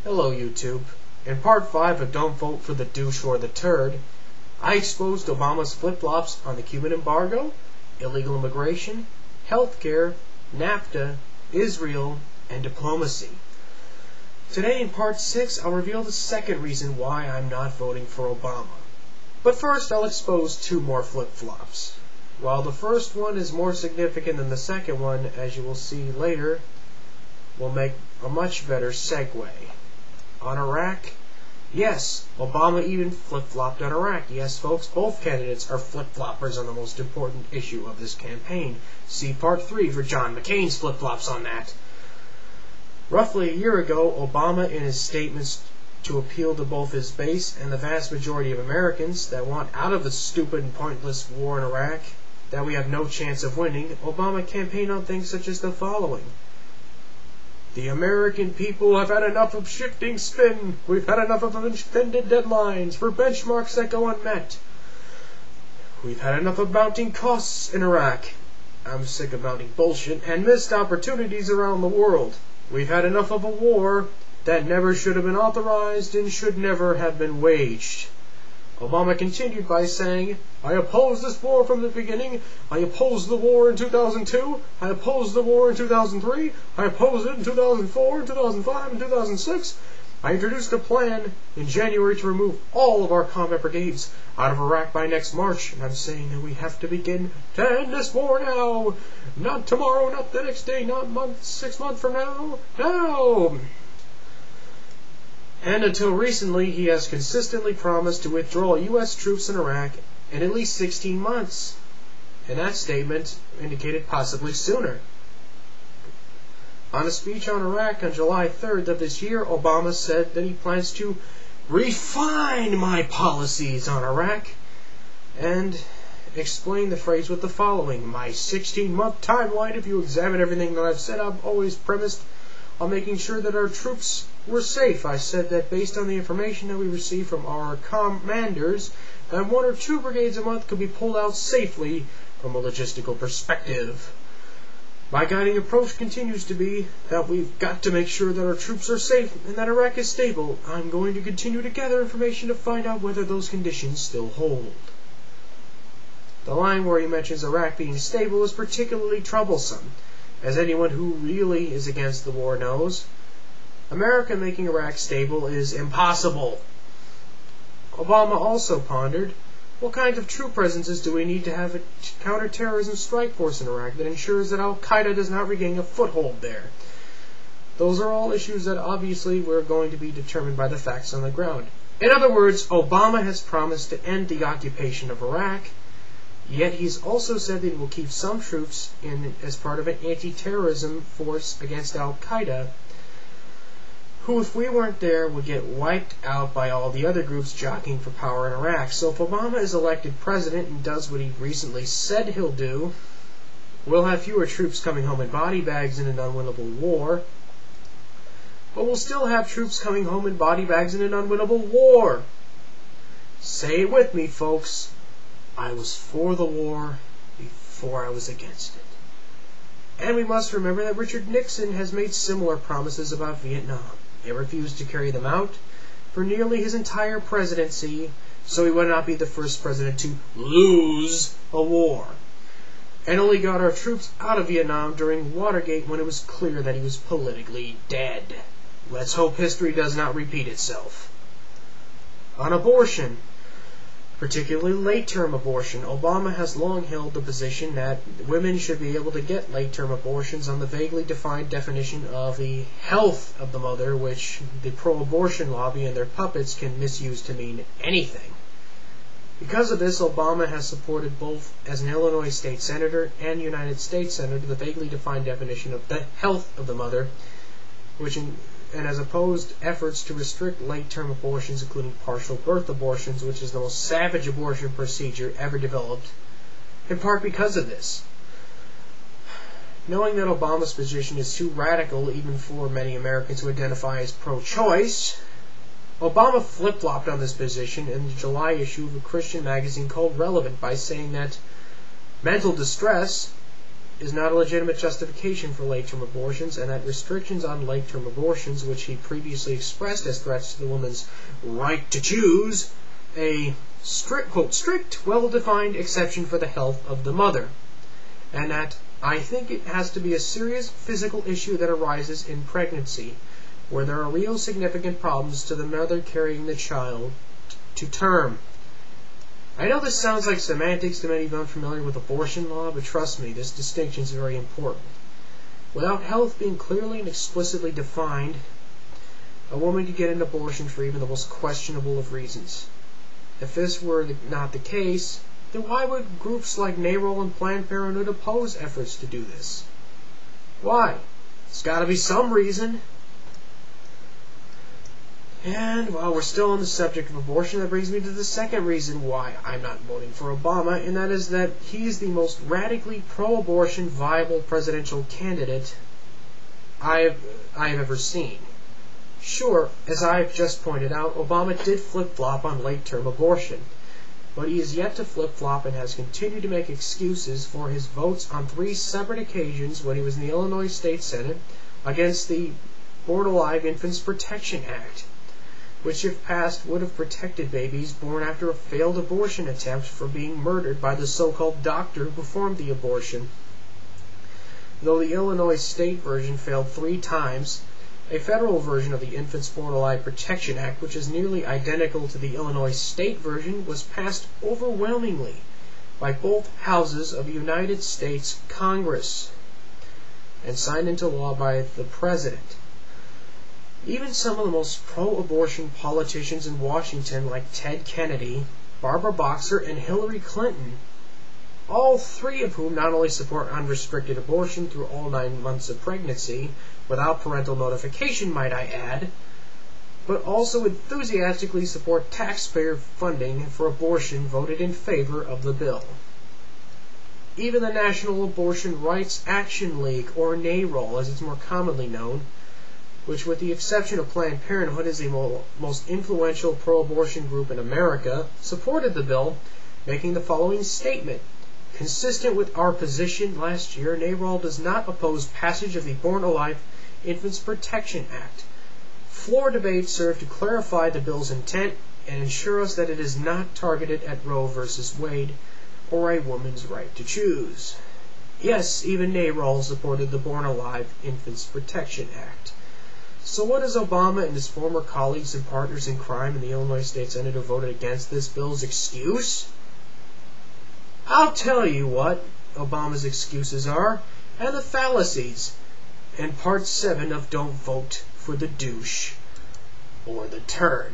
Hello YouTube. In part 5 of Don't Vote for the Douche or the Turd, I exposed Obama's flip-flops on the Cuban embargo, illegal immigration, healthcare, NAFTA, Israel, and diplomacy. Today in part 6, I'll reveal the second reason why I'm not voting for Obama. But first, I'll expose two more flip-flops. While the first one is more significant than the second one, as you will see later, will make a much better segue. On Iraq? Yes, Obama even flip-flopped on Iraq. Yes, folks, both candidates are flip-floppers on the most important issue of this campaign. See Part 3 for John McCain's flip-flops on that. Roughly a year ago, Obama, in his statements to appeal to both his base and the vast majority of Americans that want out of the stupid and pointless war in Iraq, that we have no chance of winning, Obama campaigned on things such as the following. The American people have had enough of shifting spin. We've had enough of extended deadlines for benchmarks that go unmet. We've had enough of mounting costs in Iraq. I'm sick of mounting bullshit and missed opportunities around the world. We've had enough of a war that never should have been authorized and should never have been waged. Obama continued by saying, I opposed this war from the beginning. I opposed the war in 2002. I opposed the war in 2003. I opposed it in 2004, 2005, and 2006. I introduced a plan in January to remove all of our combat brigades out of Iraq by next March. And I'm saying that we have to begin to end this war now. Not tomorrow, not the next day, not 6 months from now. Now! And until recently, he has consistently promised to withdraw U.S. troops in Iraq in at least 16 months. And that statement indicated possibly sooner. On a speech on Iraq on July 3rd of this year, Obama said that he plans to refine my policies on Iraq and explained the phrase with the following. My 16-month timeline, if you examine everything that I've said, I've always premised on making sure that our troops were safe. I said that based on the information that we received from our commanders, that 1 or 2 brigades a month could be pulled out safely from a logistical perspective. My guiding approach continues to be that we've got to make sure that our troops are safe and that Iraq is stable. I'm going to continue to gather information to find out whether those conditions still hold. The line where he mentions Iraq being stable is particularly troublesome. As anyone who really is against the war knows, America making Iraq stable is impossible. Obama also pondered, what kinds of troop presences do we need to have a counterterrorism strike force in Iraq that ensures that al-Qaeda does not regain a foothold there? Those are all issues that obviously were going to be determined by the facts on the ground. In other words, Obama has promised to end the occupation of Iraq, yet he's also said that he will keep some troops in as part of an anti-terrorism force against al-Qaeda, who, if we weren't there, would get wiped out by all the other groups jockeying for power in Iraq. So if Obama is elected president and does what he recently said he'll do, we'll have fewer troops coming home in body bags in an unwinnable war, but we'll still have troops coming home in body bags in an unwinnable war. Say it with me, folks. I was for the war before I was against it. And we must remember that Richard Nixon has made similar promises about Vietnam. He refused to carry them out for nearly his entire presidency, so he would not be the first president to lose a war. And only got our troops out of Vietnam during Watergate when it was clear that he was politically dead. Let's hope history does not repeat itself. On abortion, particularly late-term abortion, Obama has long held the position that women should be able to get late-term abortions on the vaguely defined definition of the health of the mother, which the pro-abortion lobby and their puppets can misuse to mean anything. Because of this, Obama has supported both as an Illinois state senator and United States senator the vaguely defined definition of the health of the mother, and has opposed efforts to restrict late-term abortions, including partial birth abortions, which is the most savage abortion procedure ever developed, in part because of this. Knowing that Obama's position is too radical even for many Americans who identify as pro-choice, Obama flip-flopped on this position in the July issue of a Christian magazine called Relevant by saying that mental distress is not a legitimate justification for late-term abortions, and that restrictions on late-term abortions, which he previously expressed as threats to the woman's right to choose, a strict, quote, strict, well-defined exception for the health of the mother, and that I think it has to be a serious physical issue that arises in pregnancy, where there are real significant problems to the mother carrying the child to term. I know this sounds like semantics to many unfamiliar with abortion law, but trust me, this distinction is very important. Without health being clearly and explicitly defined, a woman could get an abortion for even the most questionable of reasons. If this were not the case, then why would groups like NARAL and Planned Parenthood oppose efforts to do this? Why? There's got to be some reason. And while we're still on the subject of abortion, that brings me to the second reason why I'm not voting for Obama, and that is that he is the most radically pro-abortion viable presidential candidate I have ever seen. Sure, as I've just pointed out, Obama did flip-flop on late-term abortion, but he is yet to flip-flop and has continued to make excuses for his votes on 3 separate occasions when he was in the Illinois State Senate against the Born Alive Infants Protection Act, which if passed would have protected babies born after a failed abortion attempt from being murdered by the so-called doctor who performed the abortion. Though the Illinois state version failed 3 times, a federal version of the Infants Born Alive Protection Act, which is nearly identical to the Illinois state version, was passed overwhelmingly by both houses of the United States Congress and signed into law by the President. Even some of the most pro-abortion politicians in Washington, like Ted Kennedy, Barbara Boxer, and Hillary Clinton, all 3 of whom not only support unrestricted abortion through all 9 months of pregnancy, without parental notification, might I add, but also enthusiastically support taxpayer funding for abortion, voted in favor of the bill. Even the National Abortion Rights Action League, or NARAL as it's more commonly known, which with the exception of Planned Parenthood is the most influential pro-abortion group in America, supported the bill, making the following statement. Consistent with our position last year, NARAL does not oppose passage of the Born Alive Infants Protection Act. Floor debates serve to clarify the bill's intent and ensure us that it is not targeted at Roe v. Wade or a woman's right to choose. Yes, even NARAL supported the Born Alive Infants Protection Act. So what is Obama and his former colleagues and partners in crime in the Illinois State Senate who voted against this bill's excuse? I'll tell you what Obama's excuses are, and the fallacies, in Part 7 of Don't Vote for the Douche or the Turd.